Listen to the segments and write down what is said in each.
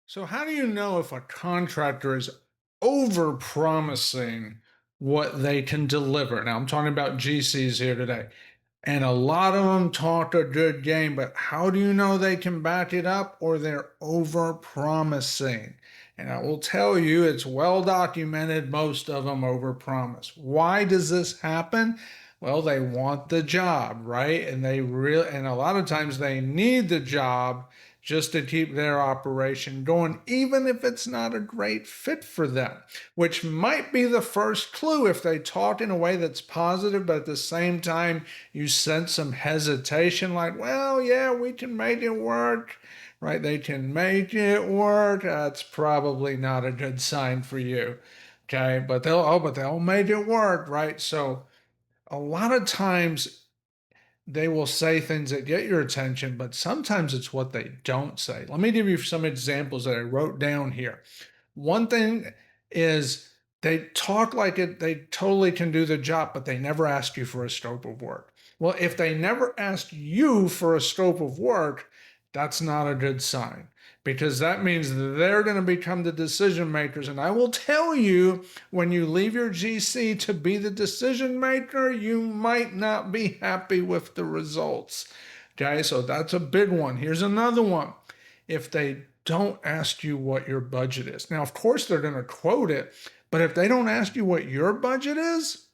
So, how do you know if a contractor is over promising what they can deliver? Now, I'm talking about GCs here today. And a lot of them talk a good game, but how do you know they can back it up or they're over promising? And I will tell you, it's well documented, most of them over promise. Why does this happen? Well, they want the job, right? And a lot of times they need the job just to keep their operation going, even if it's not a great fit for them, which might be the first clue if they talk in a way that's positive, but at the same time, you sense some hesitation, like, well, yeah, we can make it work, right? They can make it work. That's probably not a good sign for you. Okay. But they'll make it work, right? So a lot of times they will say things that get your attention, but sometimes it's what they don't say. Let me give you some examples that I wrote down here. One thing is they talk like they totally can do the job, but they never ask you for a scope of work. Well, if they never asked you for a scope of work, that's not a good sign because that means they're going to become the decision makers. And I will tell you, when you leave your GC to be the decision maker, you might not be happy with the results. Okay, so that's a big one. Here's another one. If they don't ask you what your budget is. Now, of course, they're going to quote it, but if they don't ask you what your budget is,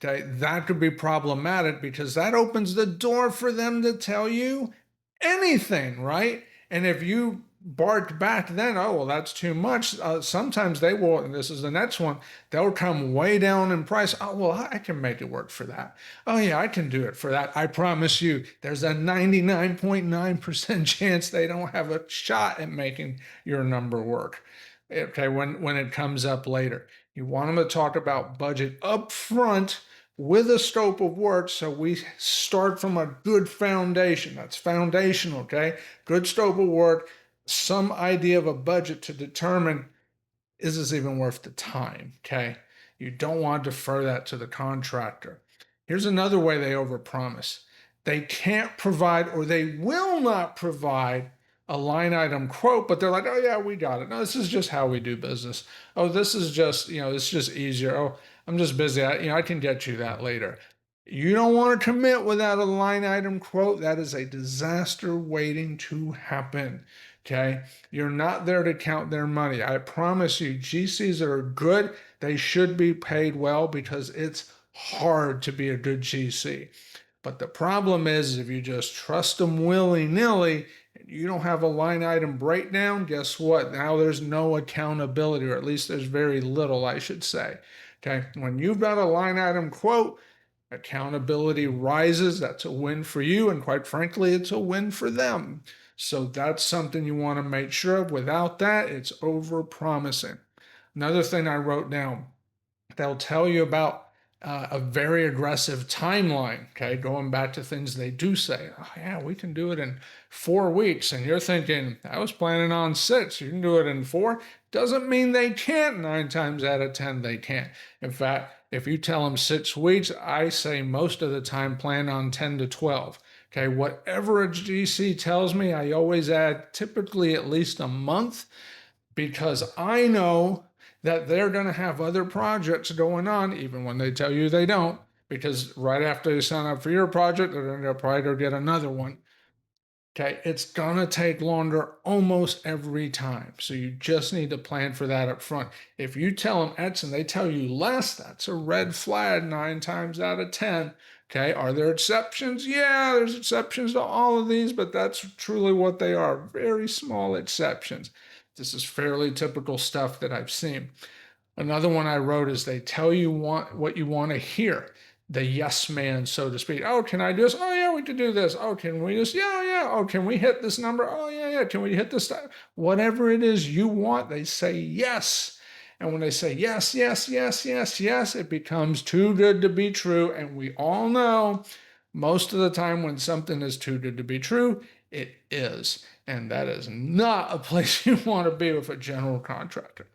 okay, that could be problematic because that opens the door for them to tell you anything, right? And if you bark back, then, oh, well, that's too much. Sometimes they will, and this is the next one, they'll come way down in price. Oh, well, I can make it work for that. Oh, yeah, I can do it for that. I promise you, there's a 99.9% chance they don't have a shot at making your number work. Okay, when it comes up later, you want them to talk about budget up front with a scope of work, so we start from a good foundation. That's foundational, okay? Good scope of work, some idea of a budget to determine, is this even worth the time, okay? You don't want to defer that to the contractor. Here's another way they overpromise. They can't provide, or they will not provide, a line item quote, but they're like, oh yeah, we got it. No, this is just how we do business. Oh, this is just, this is just easier. Oh, I'm just busy. I can get you that later. You don't want to commit without a line item quote. That is a disaster waiting to happen. Okay. You're not there to count their money. I promise you, GCs that are good, they should be paid well because it's hard to be a good GC. But the problem is if you just trust them willy-nilly and you don't have a line item breakdown, guess what? Now there's no accountability, or at least there's very little, I should say. Okay. When you've got a line item quote, accountability rises. That's a win for you. And quite frankly, it's a win for them. So that's something you want to make sure of. Without that, it's over promising. Another thing I wrote down, they'll tell you about a very aggressive timeline. Okay, going back to things they do say. Oh, yeah, we can do it in 4 weeks. And you're thinking, I was planning on 6. You can do it in 4. Doesn't mean they can't. 9 times out of 10, they can't. In fact, if you tell them 6 weeks, I say most of the time plan on 10 to 12. Okay, whatever a GC tells me, I always add typically at least a month because I know that they're going to have other projects going on, even when they tell you they don't, because right after they sign up for your project, they're going to probably go get another one. Okay, it's going to take longer almost every time. So you just need to plan for that up front. If you tell them X and they tell you less, that's a red flag 9 times out of 10. Okay, are there exceptions? Yeah, there's exceptions to all of these, but that's truly what they are, very small exceptions. This is fairly typical stuff that I've seen. Another one I wrote is they tell you what you want to hear. The yes man, so to speak. Oh, can I do this? Oh, yeah, we can do this. Oh, can we just? Yeah, yeah. Oh, can we hit this number? Oh, yeah, yeah. Can we hit this? Whatever it is you want, they say yes. And when they say yes, yes, yes, yes, yes, it becomes too good to be true. And we all know most of the time when something is too good to be true, it is. And that is not a place you want to be with a general contractor.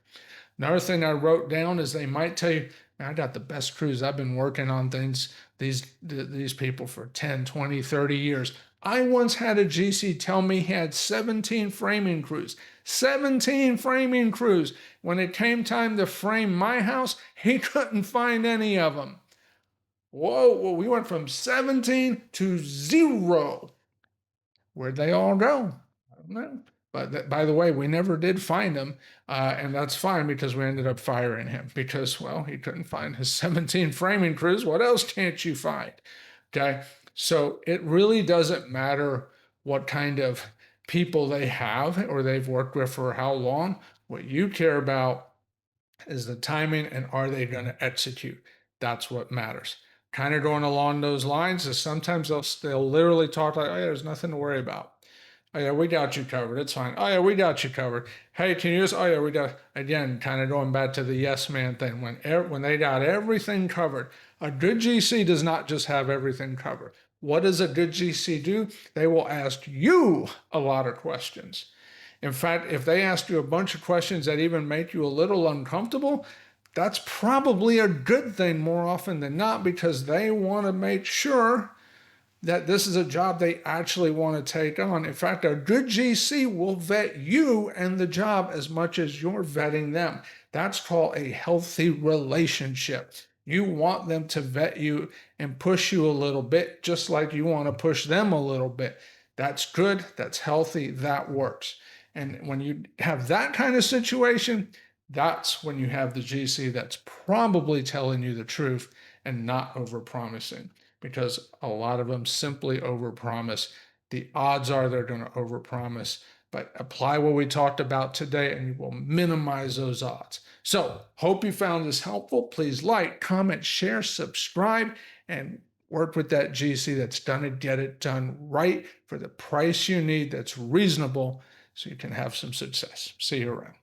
Another thing I wrote down is they might tell you, I got the best crews. I've been working on these people for 10, 20, 30 years. I once had a GC tell me he had 17 framing crews. 17 framing crews. When it came time to frame my house, he couldn't find any of them. Whoa, well, we went from 17 to 0. Where'd they all go? I don't know. But by the way, we never did find him, and that's fine because we ended up firing him because, well, he couldn't find his 17 framing crews. What else can't you find? Okay, so it really doesn't matter what kind of people they have or they've worked with for how long. What you care about is the timing and are they going to execute? That's what matters. Kind of going along those lines is sometimes they'll literally talk like, oh, yeah, there's nothing to worry about. Oh yeah, we got you covered. It's fine. Oh yeah, we got you covered. Hey, can you just? Oh yeah, we got. Again, kind of going back to the yes man thing. When they got everything covered, a good GC does not just have everything covered. What does a good GC do? They will ask you a lot of questions. In fact, if they ask you a bunch of questions that even make you a little uncomfortable, that's probably a good thing more often than not because they want to make sure that this is a job they actually want to take on. In fact, a good GC will vet you and the job as much as you're vetting them. That's called a healthy relationship. You want them to vet you and push you a little bit, just like you want to push them a little bit. That's good. That's healthy. That works. And when you have that kind of situation, that's when you have the GC that's probably telling you the truth and not overpromising because a lot of them simply overpromise. The odds are they're going to overpromise, but apply what we talked about today and you will minimize those odds. So, hope you found this helpful. Please like, comment, share, subscribe, and work with that GC that's done it, get it done right for the price you need that's reasonable so you can have some success. See you around.